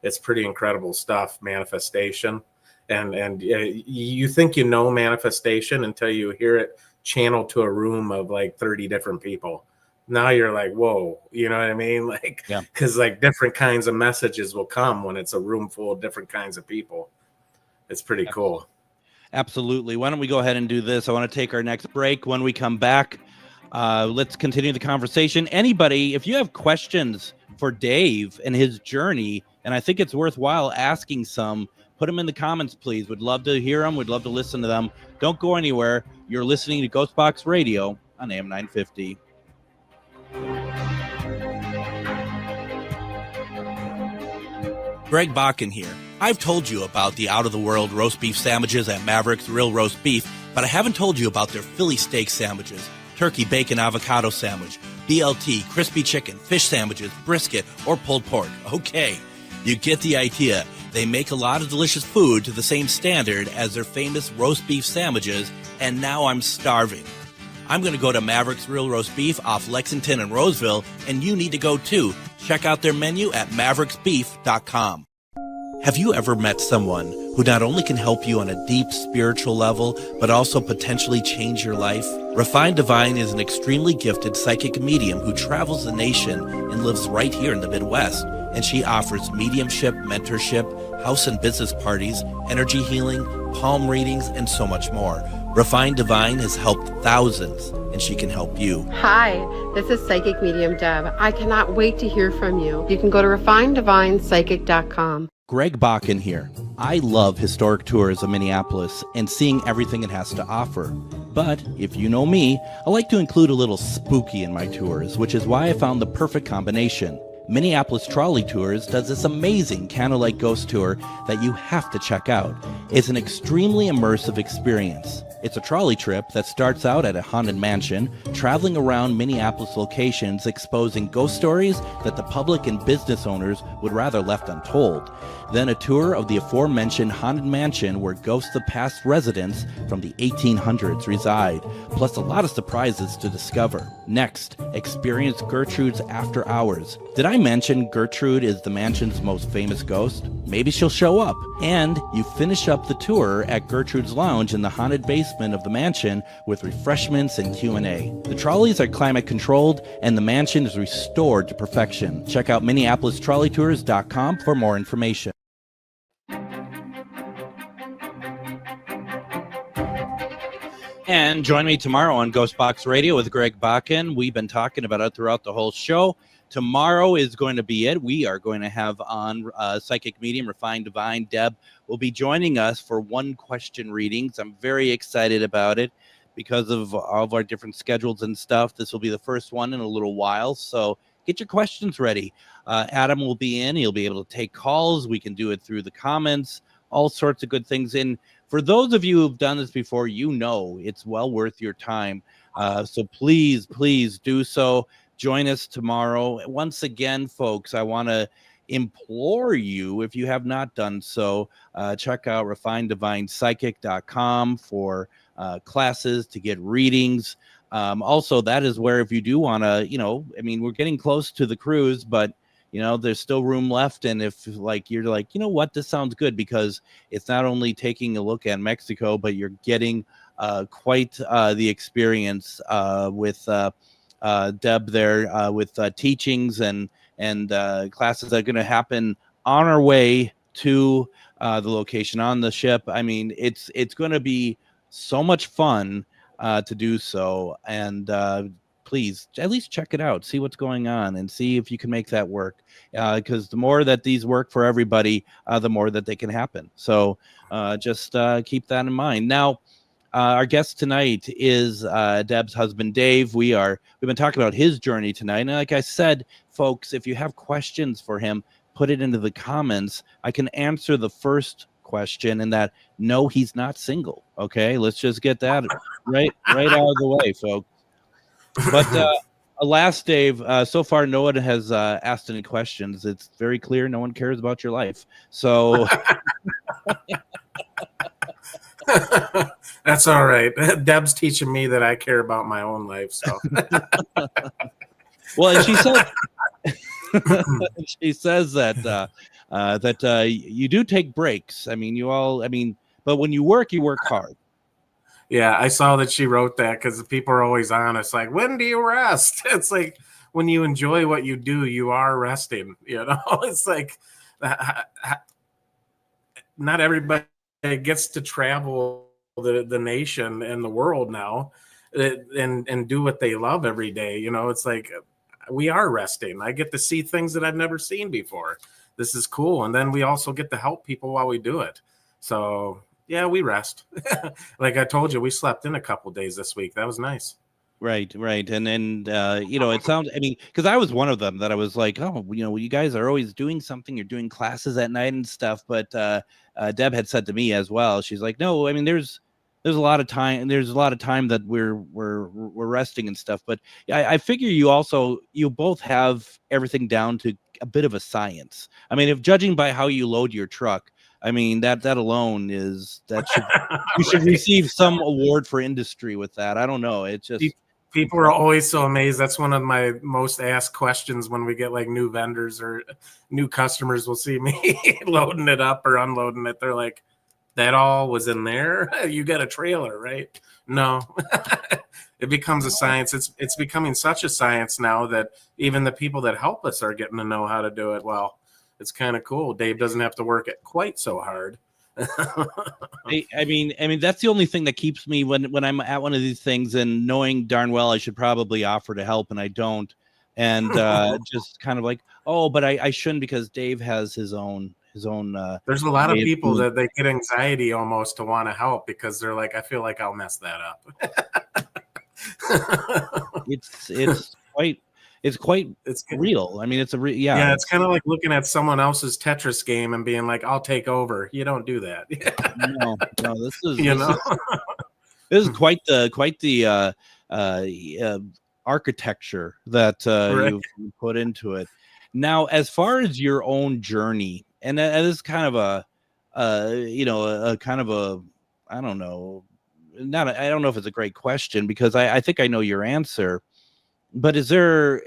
it's pretty incredible stuff. Manifestation, and you think you know manifestation until you hear it channeled to a room of like 30 different people. Now you're like, whoa, you know what I mean? Like, because like different kinds of messages will come when it's a room full of different kinds of people. It's pretty cool. Absolutely. Why don't we go ahead and do this? I want to take our next break. When we come back, let's continue the conversation. Anybody, if you have questions for Dave and his journey, and I think it's worthwhile asking some, put them in the comments, please. We'd love to hear them. We'd love to listen to them. Don't go anywhere. You're listening to GhostBox Radio on AM 950. Greg Bakun here. I've told you about the out-of-the-world roast beef sandwiches at Maverick's Real Roast Beef, but I haven't told you about their Philly steak sandwiches, turkey bacon avocado sandwich, BLT, crispy chicken, fish sandwiches, brisket, or pulled pork. Okay, you get the idea. They make a lot of delicious food to the same standard as their famous roast beef sandwiches, and now I'm starving. I'm going to go to Maverick's Real Roast Beef off Lexington and Roseville, and you need to go too. Check out their menu at mavericksbeef.com. Have you ever met someone who not only can help you on a deep spiritual level, but also potentially change your life? Refined Divine is an extremely gifted psychic medium who travels the nation and lives right here in the Midwest. and she offers mediumship, mentorship, house and business parties, energy healing, palm readings, and so much more. Refined Divine has helped thousands, and she can help you. Hi, this is Psychic Medium Deb. I cannot wait to hear from you. You can go to refineddivinepsychic.com. Greg Bakun here. I love historic tours of Minneapolis and seeing everything it has to offer. But if you know me, I like to include a little spooky in my tours, which is why I found the perfect combination. Minneapolis Trolley Tours does this amazing candlelight ghost tour that you have to check out. It's an extremely immersive experience. It's a trolley trip that starts out at a haunted mansion, traveling around Minneapolis locations exposing ghost stories that the public and business owners would rather left untold. Then a tour of the aforementioned haunted mansion where ghosts of past residents from the 1800s reside, plus a lot of surprises to discover. Next, experience Gertrude's After Hours. Did I mention Gertrude is the mansion's most famous ghost? Maybe she'll show up. And you finish up the tour at Gertrude's Lounge in the haunted basement of the mansion with refreshments and Q&A. The trolleys are climate controlled and the mansion is restored to perfection. Check out MinneapolisTrolleyTours.com for more information. And join me tomorrow on GhostBox Radio with Greg Bakun. We've been talking about it throughout the whole show. Tomorrow is going to be it. We are going to have on Psychic Medium, Refined Divine. Deb will be joining us for one-question readings. I'm very excited about it because of all of our different schedules and stuff. This will be the first one in a little while, so get your questions ready. Adam will be in. He'll be able to take calls. We can do it through the comments, all sorts of good things. And for those of you who've done this before, you know it's well worth your time. So please, please do so. Join us tomorrow. Once again, folks, I want to implore you, if you have not done so, check out refineddivinepsychic.com for classes to get readings. Also, that is where if you do want to, we're getting close to the cruise, but there's still room left. And if you're like, what, this sounds good, because it's not only taking a look at Mexico, but you're getting quite the experience with Deb there with teachings and classes that are going to happen on our way to the location on the ship. I mean, it's going to be so much fun to do so. And please at least check it out, see what's going on, and see if you can make that work. Because the more that these work for everybody, the more that they can happen. So just keep that in mind. Now, our guest tonight is Deb's husband, Dave. We've been talking about his journey tonight. And like I said, folks, if you have questions for him, put it into the comments. I can answer the first question, and that, no, he's not single. Okay, let's just get that right out of the way, folks. But alas, Dave, so far no one has asked any questions. It's very clear no one cares about your life. So that's all right. Deb's teaching me that I care about my own life. So well, and she said she says that you do take breaks. I mean, but when you work hard. Yeah, I saw that she wrote that because people are always honest. Like, when do you rest? It's like, when you enjoy what you do, you are resting. It's like not everybody gets to travel the nation and the world now and do what they love every day. It's like, we are resting. I get to see things that I've never seen before. This is cool. And then we also get to help people while we do it. So yeah, we rest. Like I told you, we slept in a couple days this week. That was nice. Right. And then, it sounds, because I was one of them that I was like, oh, you guys are always doing something. You're doing classes at night and stuff. But Deb had said to me as well, she's like, no, there's a lot of time. There's a lot of time that we're resting and stuff. But I figure you both have everything down to a bit of a science. If judging by how you load your truck, that alone is that you should receive some award for industry with that. I don't know. It's just people are always so amazed. That's one of my most asked questions when we get like new vendors or new customers will see me loading it up or unloading it. They're like, that all was in there? You got a trailer, right? No. It becomes a science. It's becoming such a science now that even the people that help us are getting to know how to do it well. it's kind of cool. Dave doesn't have to work it quite so hard. I mean, that's the only thing that keeps me when I'm at one of these things and knowing darn well I should probably offer to help and I don't, and just kind of like, oh, but I shouldn't because Dave has his own. There's a lot of people that they get anxiety almost to want to help because they're like, I feel like I'll mess that up. It's quite real. I mean, it's yeah. It's kind of like looking at someone else's Tetris game and being like, I'll take over. You don't do that. no, this is this is quite the architecture that you've put into it. Now, as far as your own journey, and this is kind of a kind of a, I don't know if it's a great question because I think I know your answer, but is there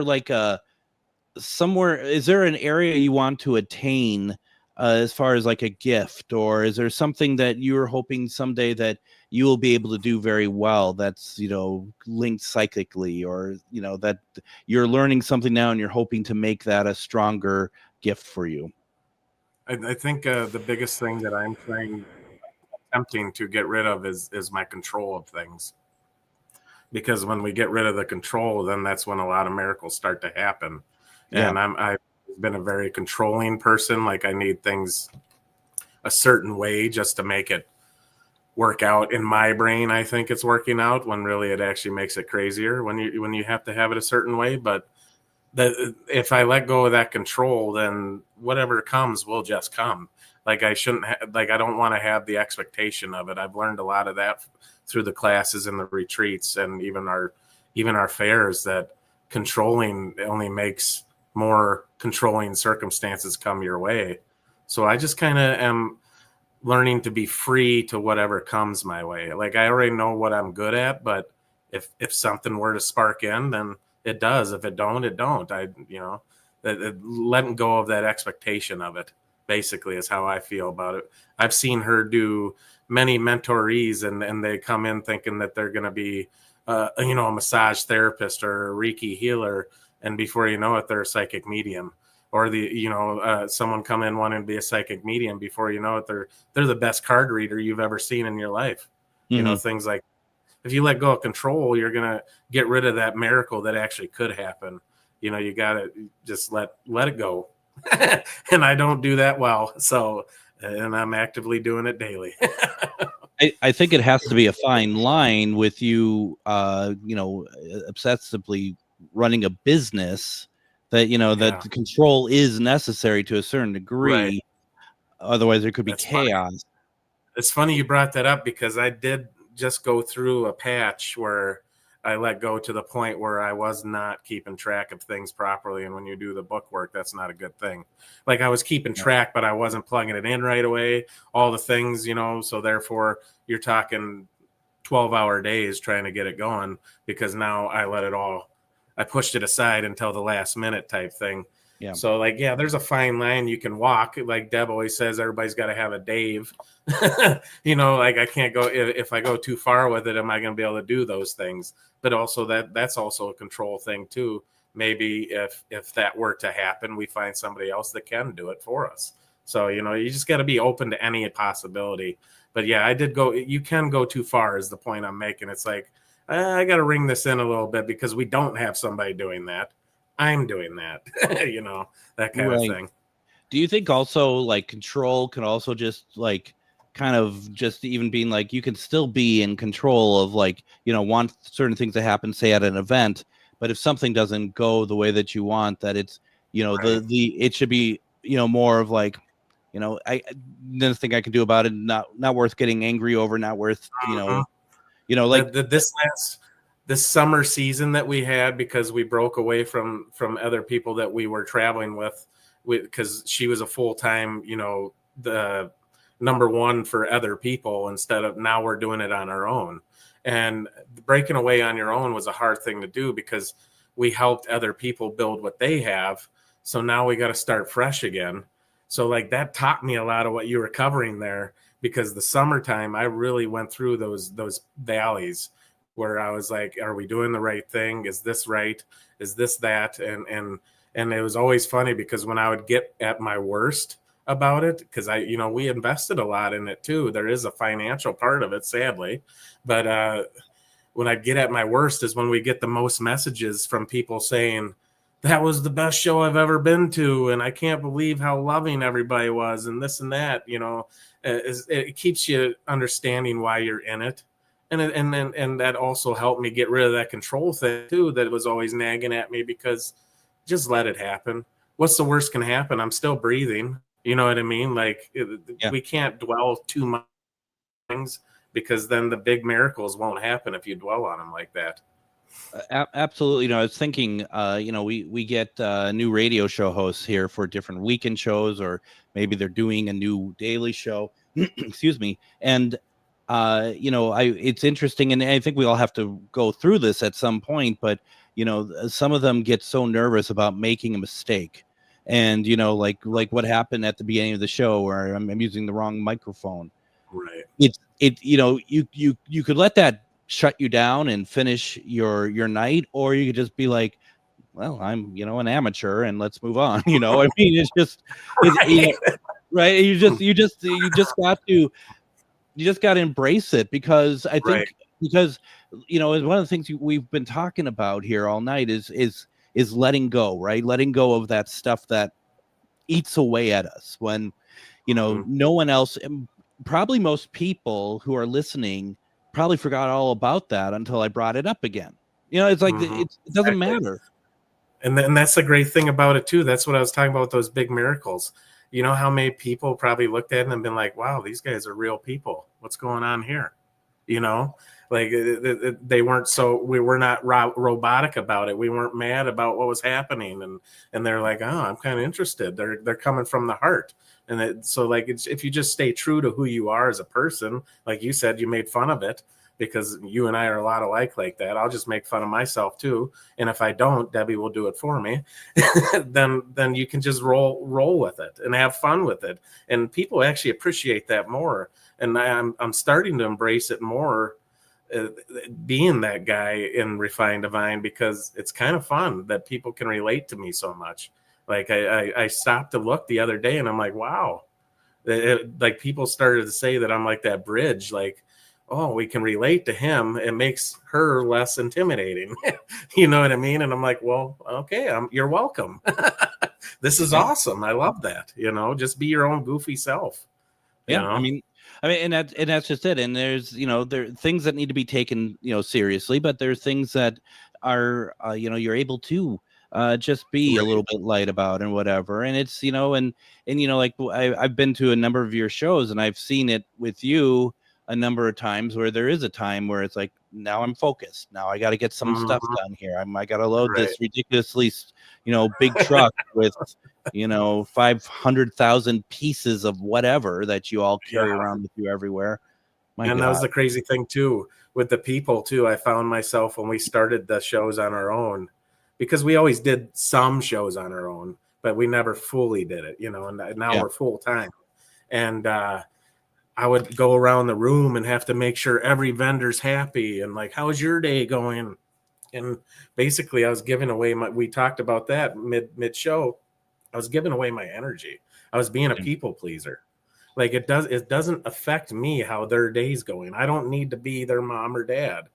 like is there an area you want to attain as far as like a gift, or is there something that you're hoping someday that you will be able to do very well that's, linked psychically, or, that you're learning something now and you're hoping to make that a stronger gift for you? I think the biggest thing that I'm attempting to get rid of is my control of things. Because when we get rid of the control, then that's when a lot of miracles start to happen. Yeah. And I've been a very controlling person. Like I need things a certain way just to make it work out in my brain. I think it's working out when really it actually makes it crazier when you have to have it a certain way. But if I let go of that control, then whatever comes will just come. Like I shouldn't I don't want to have the expectation of it. I've learned a lot of that through the classes and the retreats and even our fairs, that controlling only makes more controlling circumstances come your way. So I just kind of am learning to be free to whatever comes my way. Like I already know what I'm good at, but if something were to spark in, then it does. If it don't, it don't. Letting go of that expectation of it basically is how I feel about it. I've seen her do many mentorees and they come in thinking that they're going to be, a massage therapist or a Reiki healer. And before you know it, they're a psychic medium, or someone come in wanting to be a psychic medium. Before you know it, they're the best card reader you've ever seen in your life. Mm-hmm. Things like, if you let go of control, you're going to get rid of that miracle that actually could happen. You got to just let it go. And I don't do that well. So, and I'm actively doing it daily. I think it has to be a fine line with you, obsessively running a business that, that the control is necessary to a certain degree. Right. Otherwise there could be chaos. Funny. It's funny you brought that up because I did just go through a patch where I let go to the point where I was not keeping track of things properly. And when you do the book work, that's not a good thing. Like I was keeping track, but I wasn't plugging it in right away. All the things, so therefore you're talking 12-hour days trying to get it going because now I pushed it aside until the last minute type thing. Yeah. So there's a fine line you can walk. Like Deb always says, everybody's got to have a Dave. I can't go if I go too far with it. Am I going to be able to do those things? But also that's also a control thing too. Maybe if that were to happen, we find somebody else that can do it for us. So you just got to be open to any possibility. But I did go. You can go too far is the point I'm making. It's like I got to ring this in a little bit because we don't have somebody doing that. I'm doing that, that kind of thing. Do you think also like control can also just like kind of just even being like you can still be in control of like, want certain things to happen, say at an event, but if something doesn't go the way that you want, that it's, right. It should be, more of like, there's nothing I can do about it. Not worth getting angry over, not worth, like this summer season that we had, because we broke away from other people that we were traveling with because she was a full-time, the number one for other people instead of now we're doing it on our own. And breaking away on your own was a hard thing to do because we helped other people build what they have. So now we got to start fresh again. So that taught me a lot of what you were covering there, because the summertime, I really went through those valleys where I was like, are we doing the right thing? Is this right? Is this that? And And it was always funny because when I would get at my worst about it, because we invested a lot in it too. There is a financial part of it, sadly. But when I get at my worst is when we get the most messages from people saying, that was the best show I've ever been to, and I can't believe how loving everybody was, and this and that. It keeps you understanding why you're in it, and that also helped me get rid of that control thing too, that was always nagging at me, because just let it happen. What's the worst can happen? I'm still breathing. You know what I mean? Like we can't dwell too much on things, because then the big miracles won't happen if you dwell on them like that. Absolutely. I was thinking, we get new radio show hosts here for different weekend shows, or maybe they're doing a new daily show. Excuse me. And, it's interesting. And I think we all have to go through this at some point, but, some of them get so nervous about making a mistake. And, like what happened at the beginning of the show where I'm using the wrong microphone. Right. You could let that shut you down and finish your night, or you could just be like, well, I'm an amateur and let's move on. I mean, it's just right. You just got to embrace it, because I think because one of the things we've been talking about here all night is letting go, right? Letting go of that stuff that eats away at us when no one else, probably most people who are listening probably forgot all about that until I brought it up again. It's like it doesn't matter. And that's the great thing about it too. That's what I was talking about with those big miracles. You know how many people probably looked at it and been like, wow, these guys are real people. What's going on here? Like they weren't, we were not robotic about it. We weren't mad about what was happening. And they're like, oh, I'm kind of interested. They're coming from the heart. And if you just stay true to who you are as a person, like you said, you made fun of it because you and I are a lot alike like that. I'll just make fun of myself too. And if I don't, Debbie will do it for me. then you can just roll with it and have fun with it. And people actually appreciate that more. And I'm starting to embrace it more, being that guy in Refined Divine, because it's kind of fun that people can relate to me so much. Like I stopped to look the other day and I'm like, wow, like people started to say that I'm like that bridge, like, oh, we can relate to him. It makes her less intimidating. You know what I mean? And I'm like, well, okay, you're welcome. This is awesome. I love that. Just be your own goofy self. Yeah. I mean, and that's just it. And there's, there are things that need to be taken, seriously, but there's things that are, you're able to just be a little bit light about and whatever. And it's, like I've been to a number of your shows and I've seen it with you a number of times where there is a time where it's like, now I'm focused. Now I got to get some stuff done here. I got to load this ridiculously, big truck with, 500,000 pieces of whatever that you all carry around with you everywhere. That was the crazy thing too, with the people too. I found myself when we started the shows on our own, because we always did some shows on our own, but we never fully did it, and now we're full time. And I would go around the room and have to make sure every vendor's happy and like, how's your day going? And basically I was giving away we talked about that mid show. I was giving away my energy. I was being a people pleaser. Like it doesn't affect me how their day's going. I don't need to be their mom or dad.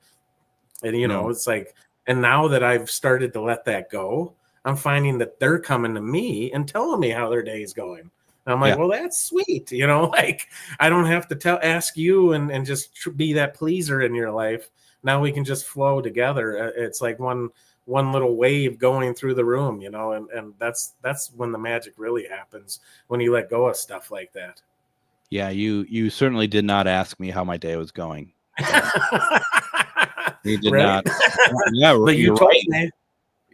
And, it's like, and now that I've started to let that go, I'm finding that they're coming to me and telling me how their day's going. And I'm like, well, that's sweet. Like I don't have to ask you and just be that pleaser in your life. Now we can just flow together. It's like one little wave going through the room, and that's when the magic really happens, when you let go of stuff like that. Yeah, you certainly did not ask me how my day was going. You did not. Yeah, but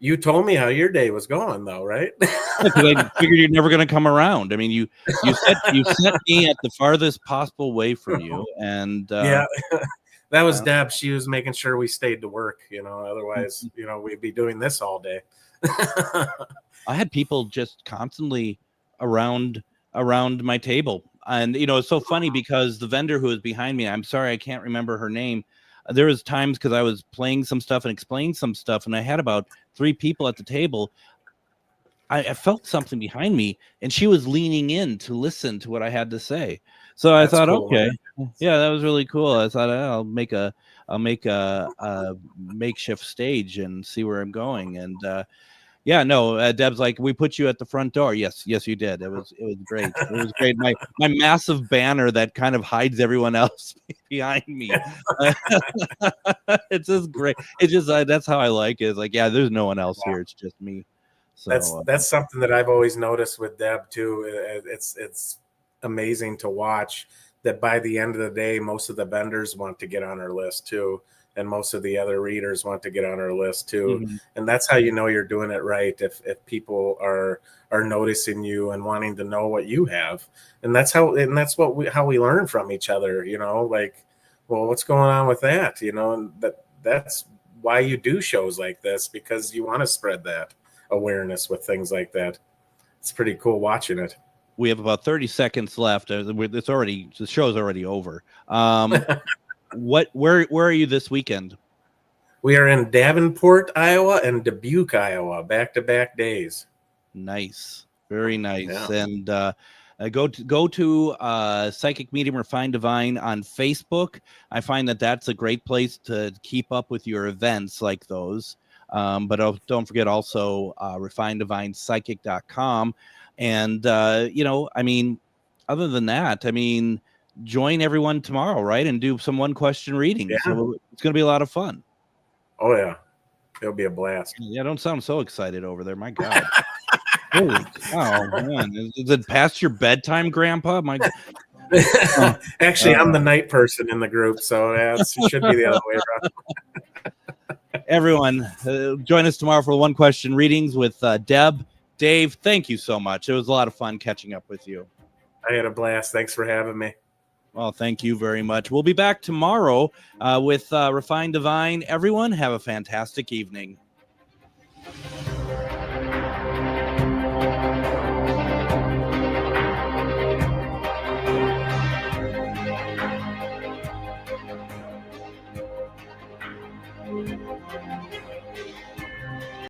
you told me how your day was going, though, right? I figured you're never going to come around. I mean, you sent me at the farthest possible way from you, and that was Deb. She was making sure we stayed to work. Otherwise, we'd be doing this all day. I had people just constantly around my table, and it's so funny because the vendor who was behind me, I'm sorry, I can't remember her name. There was times because I was playing some stuff and explaining some stuff, and I had about 3 people at the table. I felt something behind me, and she was leaning in to listen to what I had to say. So I thought, cool, okay, man. yeah, that was really cool. I thought I'll make a makeshift stage and see where I'm going. And yeah, no, Deb's like, we put you at the front door. Yes, you did. It was great. It was great. My massive banner that kind of hides everyone else behind me. It's just great. It's just that's how I like it. It's like, yeah, there's no one else here. It's just me. So that's something that I've always noticed with Deb too. It's amazing to watch that by the end of the day, most of the vendors want to get on our list too. And most of the other readers want to get on our list too. Mm-hmm. And that's how you know you're doing it right. If people are noticing you and wanting to know what you have. And that's how we learn from each other, you know, like, well, what's going on with that? You know, and that's why you do shows like this, because you want to spread that awareness with things like that. It's pretty cool watching it. We have about 30 seconds left. The show's already over. Where are you this weekend? We are in Davenport, Iowa and Dubuque, Iowa, back-to-back days. Nice. Very nice. Yeah. And go to Psychic Medium Refined Divine on Facebook. I find that's a great place to keep up with your events like those. But don't forget also refinedivinepsychic.com. And, I mean, other than that, I mean, join everyone tomorrow, right? And do some one question reading. Yeah. So it's going to be a lot of fun. Oh, yeah. It'll be a blast. Yeah, don't sound so excited over there. My God. Holy cow, man. Is it past your bedtime, Grandpa? My God. Actually, I'm the night person in the group, so it should be the other way around. Everyone, join us tomorrow for one question readings with Deb. Dave, thank you so much. It was a lot of fun catching up with you. I had a blast. Thanks for having me. Well, thank you very much. We'll be back tomorrow with Refined Divine. Everyone, have a fantastic evening.